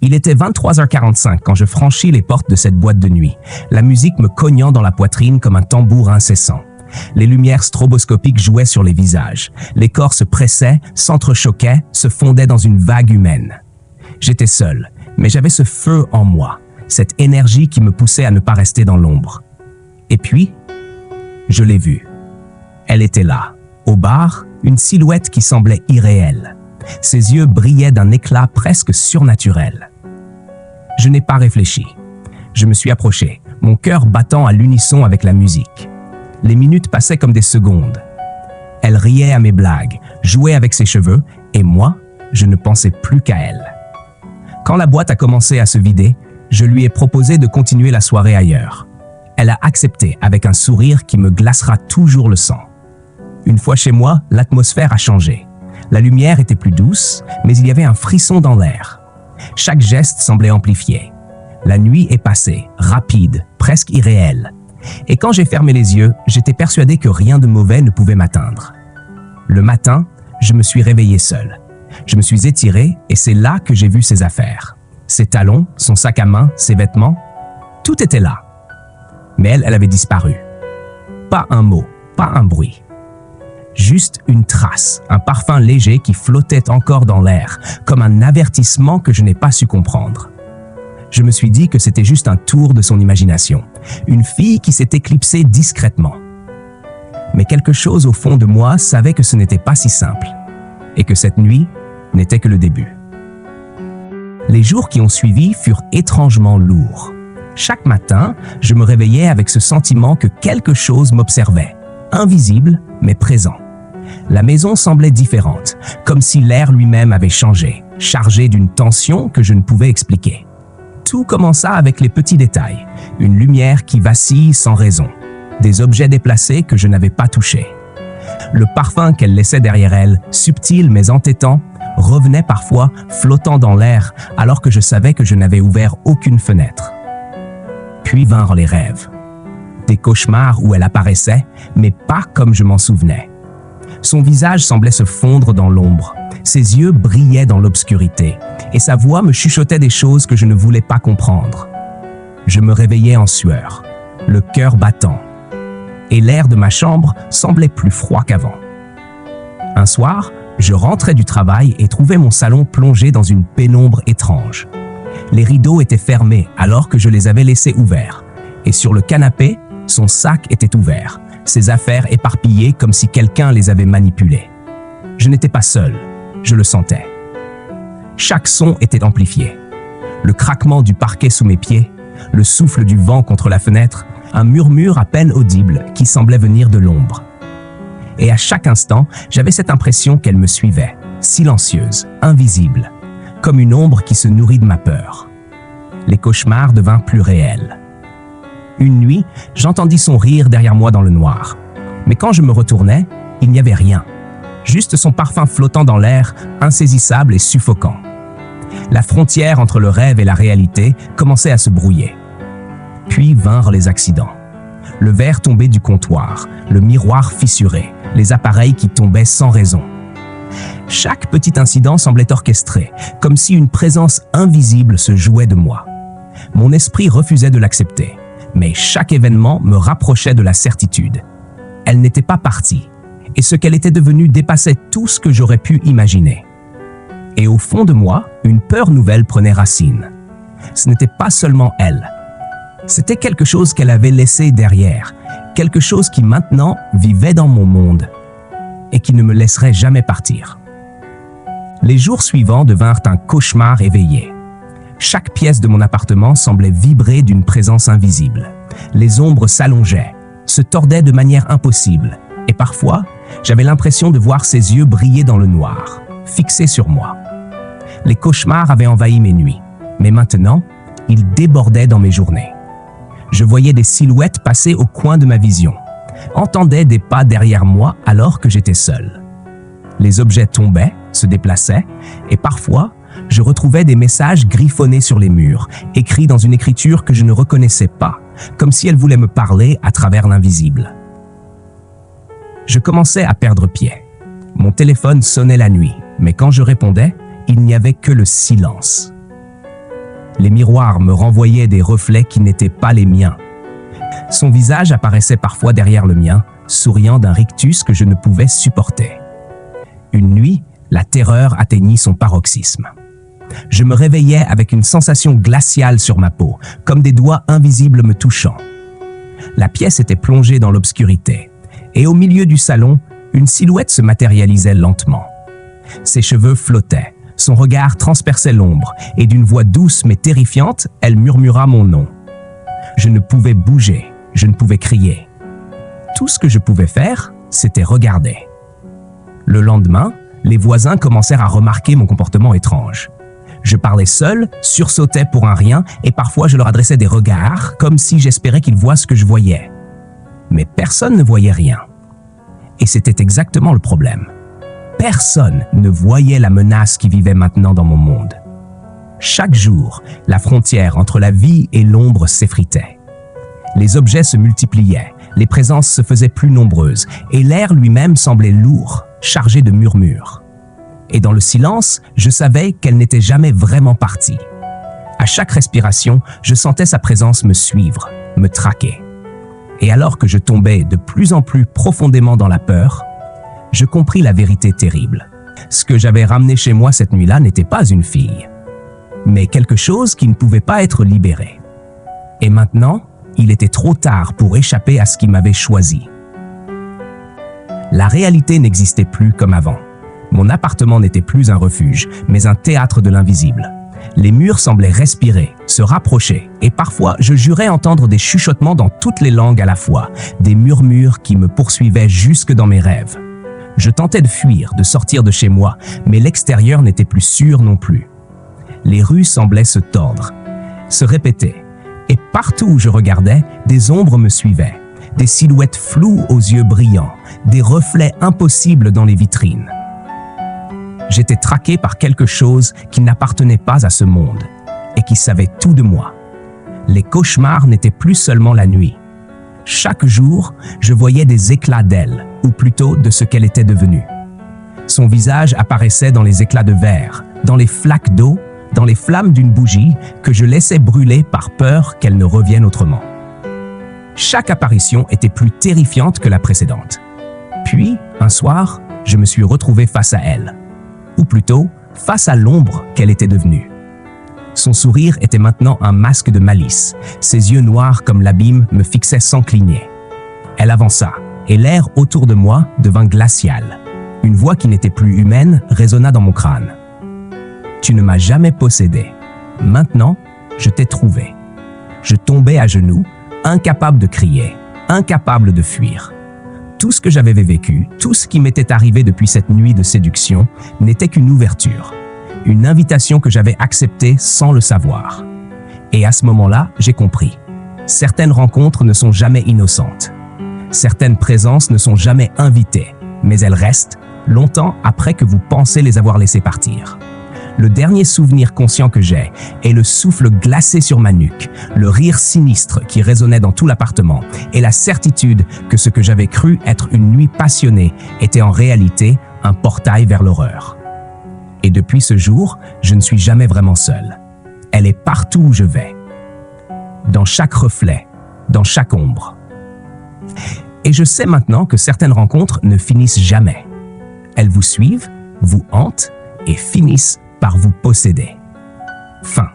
Il était 23h45 quand je franchis les portes de cette boîte de nuit, la musique me cognant dans la poitrine comme un tambour incessant. Les lumières stroboscopiques jouaient sur les visages. Les corps se pressaient, s'entrechoquaient, se fondaient dans une vague humaine. J'étais seul, mais j'avais ce feu en moi, cette énergie qui me poussait à ne pas rester dans l'ombre. Et puis, je l'ai vue. Elle était là, au bar, une silhouette qui semblait irréelle. Ses yeux brillaient d'un éclat presque surnaturel. Je n'ai pas réfléchi. Je me suis approché, mon cœur battant à l'unisson avec la musique. Les minutes passaient comme des secondes. Elle riait à mes blagues, jouait avec ses cheveux, et moi, je ne pensais plus qu'à elle. Quand la boîte a commencé à se vider, je lui ai proposé de continuer la soirée ailleurs. Elle a accepté avec un sourire qui me glacera toujours le sang. Une fois chez moi, l'atmosphère a changé. La lumière était plus douce, mais il y avait un frisson dans l'air. Chaque geste semblait amplifié. La nuit est passée, rapide, presque irréelle. Et quand j'ai fermé les yeux, j'étais persuadé que rien de mauvais ne pouvait m'atteindre. Le matin, je me suis réveillé seul. Je me suis étiré et c'est là que j'ai vu ses affaires. Ses talons, son sac à main, ses vêtements, tout était là. Mais elle avait disparu. Pas un mot, pas un bruit. Juste une trace, un parfum léger qui flottait encore dans l'air, comme un avertissement que je n'ai pas su comprendre. Je me suis dit que c'était juste un tour de son imagination, une fille qui s'est éclipsée discrètement. Mais quelque chose au fond de moi savait que ce n'était pas si simple, et que cette nuit n'était que le début. Les jours qui ont suivi furent étrangement lourds. Chaque matin, je me réveillais avec ce sentiment que quelque chose m'observait, invisible mais présent. La maison semblait différente, comme si l'air lui-même avait changé, chargé d'une tension que je ne pouvais expliquer. Tout commença avec les petits détails, une lumière qui vacille sans raison, des objets déplacés que je n'avais pas touchés. Le parfum qu'elle laissait derrière elle, subtil mais entêtant, revenait parfois flottant dans l'air alors que je savais que je n'avais ouvert aucune fenêtre. Puis vinrent les rêves. Des cauchemars où elle apparaissait, mais pas comme je m'en souvenais. Son visage semblait se fondre dans l'ombre, ses yeux brillaient dans l'obscurité, et sa voix me chuchotait des choses que je ne voulais pas comprendre. Je me réveillais en sueur, le cœur battant, et l'air de ma chambre semblait plus froid qu'avant. Un soir, je rentrais du travail et trouvais mon salon plongé dans une pénombre étrange. Les rideaux étaient fermés alors que je les avais laissés ouverts, et sur le canapé, son sac était ouvert, ses affaires éparpillées comme si quelqu'un les avait manipulées. Je n'étais pas seul, je le sentais. Chaque son était amplifié. Le craquement du parquet sous mes pieds, le souffle du vent contre la fenêtre, un murmure à peine audible qui semblait venir de l'ombre. Et à chaque instant, j'avais cette impression qu'elle me suivait, silencieuse, invisible, comme une ombre qui se nourrit de ma peur. Les cauchemars devinrent plus réels. Une nuit, j'entendis son rire derrière moi dans le noir. Mais quand je me retournais, il n'y avait rien. Juste son parfum flottant dans l'air, insaisissable et suffocant. La frontière entre le rêve et la réalité commençait à se brouiller. Puis vinrent les accidents. Le verre tombé du comptoir, le miroir fissuré, les appareils qui tombaient sans raison. Chaque petit incident semblait orchestré, comme si une présence invisible se jouait de moi. Mon esprit refusait de l'accepter. Mais chaque événement me rapprochait de la certitude. Elle n'était pas partie, et ce qu'elle était devenue dépassait tout ce que j'aurais pu imaginer. Et au fond de moi, une peur nouvelle prenait racine. Ce n'était pas seulement elle. C'était quelque chose qu'elle avait laissé derrière, quelque chose qui maintenant vivait dans mon monde, et qui ne me laisserait jamais partir. Les jours suivants devinrent un cauchemar éveillé. Chaque pièce de mon appartement semblait vibrer d'une présence invisible. Les ombres s'allongeaient, se tordaient de manière impossible, et parfois, j'avais l'impression de voir ses yeux briller dans le noir, fixés sur moi. Les cauchemars avaient envahi mes nuits, mais maintenant, ils débordaient dans mes journées. Je voyais des silhouettes passer au coin de ma vision, entendais des pas derrière moi alors que j'étais seul. Les objets tombaient, se déplaçaient, et parfois, je retrouvais des messages griffonnés sur les murs, écrits dans une écriture que je ne reconnaissais pas, comme si elle voulait me parler à travers l'invisible. Je commençais à perdre pied. Mon téléphone sonnait la nuit, mais quand je répondais, il n'y avait que le silence. Les miroirs me renvoyaient des reflets qui n'étaient pas les miens. Son visage apparaissait parfois derrière le mien, souriant d'un rictus que je ne pouvais supporter. Une nuit, la terreur atteignit son paroxysme. Je me réveillais avec une sensation glaciale sur ma peau, comme des doigts invisibles me touchant. La pièce était plongée dans l'obscurité, et au milieu du salon, une silhouette se matérialisait lentement. Ses cheveux flottaient, son regard transperçait l'ombre, et d'une voix douce mais terrifiante, elle murmura mon nom. Je ne pouvais bouger, je ne pouvais crier. Tout ce que je pouvais faire, c'était regarder. Le lendemain, les voisins commencèrent à remarquer mon comportement étrange. Je parlais seul, sursautais pour un rien, et parfois je leur adressais des regards, comme si j'espérais qu'ils voient ce que je voyais. Mais personne ne voyait rien. Et c'était exactement le problème. Personne ne voyait la menace qui vivait maintenant dans mon monde. Chaque jour, la frontière entre la vie et l'ombre s'effritait. Les objets se multipliaient, les présences se faisaient plus nombreuses, et l'air lui-même semblait lourd, chargé de murmures. Et dans le silence, je savais qu'elle n'était jamais vraiment partie. À chaque respiration, je sentais sa présence me suivre, me traquer. Et alors que je tombais de plus en plus profondément dans la peur, je compris la vérité terrible. Ce que j'avais ramené chez moi cette nuit-là n'était pas une fille, mais quelque chose qui ne pouvait pas être libéré. Et maintenant, il était trop tard pour échapper à ce qui m'avait choisi. La réalité n'existait plus comme avant. Mon appartement n'était plus un refuge, mais un théâtre de l'invisible. Les murs semblaient respirer, se rapprocher, et parfois je jurais entendre des chuchotements dans toutes les langues à la fois, des murmures qui me poursuivaient jusque dans mes rêves. Je tentais de fuir, de sortir de chez moi, mais l'extérieur n'était plus sûr non plus. Les rues semblaient se tordre, se répéter, et partout où je regardais, des ombres me suivaient, des silhouettes floues aux yeux brillants, des reflets impossibles dans les vitrines. J'étais traqué par quelque chose qui n'appartenait pas à ce monde et qui savait tout de moi. Les cauchemars n'étaient plus seulement la nuit. Chaque jour, je voyais des éclats d'elle, ou plutôt de ce qu'elle était devenue. Son visage apparaissait dans les éclats de verre, dans les flaques d'eau, dans les flammes d'une bougie que je laissais brûler par peur qu'elle ne revienne autrement. Chaque apparition était plus terrifiante que la précédente. Puis, un soir, je me suis retrouvé face à elle. Ou plutôt, face à l'ombre qu'elle était devenue. Son sourire était maintenant un masque de malice. Ses yeux noirs comme l'abîme me fixaient sans cligner. Elle avança, et l'air autour de moi devint glacial. Une voix qui n'était plus humaine résonna dans mon crâne. « Tu ne m'as jamais possédé. Maintenant, je t'ai trouvé. » Je tombais à genoux, incapable de crier, incapable de fuir. Tout ce que j'avais vécu, tout ce qui m'était arrivé depuis cette nuit de séduction, n'était qu'une ouverture, une invitation que j'avais acceptée sans le savoir. Et à ce moment-là, j'ai compris. Certaines rencontres ne sont jamais innocentes. Certaines présences ne sont jamais invitées, mais elles restent longtemps après que vous pensez les avoir laissées partir. Le dernier souvenir conscient que j'ai est le souffle glacé sur ma nuque, le rire sinistre qui résonnait dans tout l'appartement et la certitude que ce que j'avais cru être une nuit passionnée était en réalité un portail vers l'horreur. Et depuis ce jour, je ne suis jamais vraiment seul. Elle est partout où je vais, dans chaque reflet, dans chaque ombre. Et je sais maintenant que certaines rencontres ne finissent jamais. Elles vous suivent, vous hantent et finissent par vous posséder. Fin.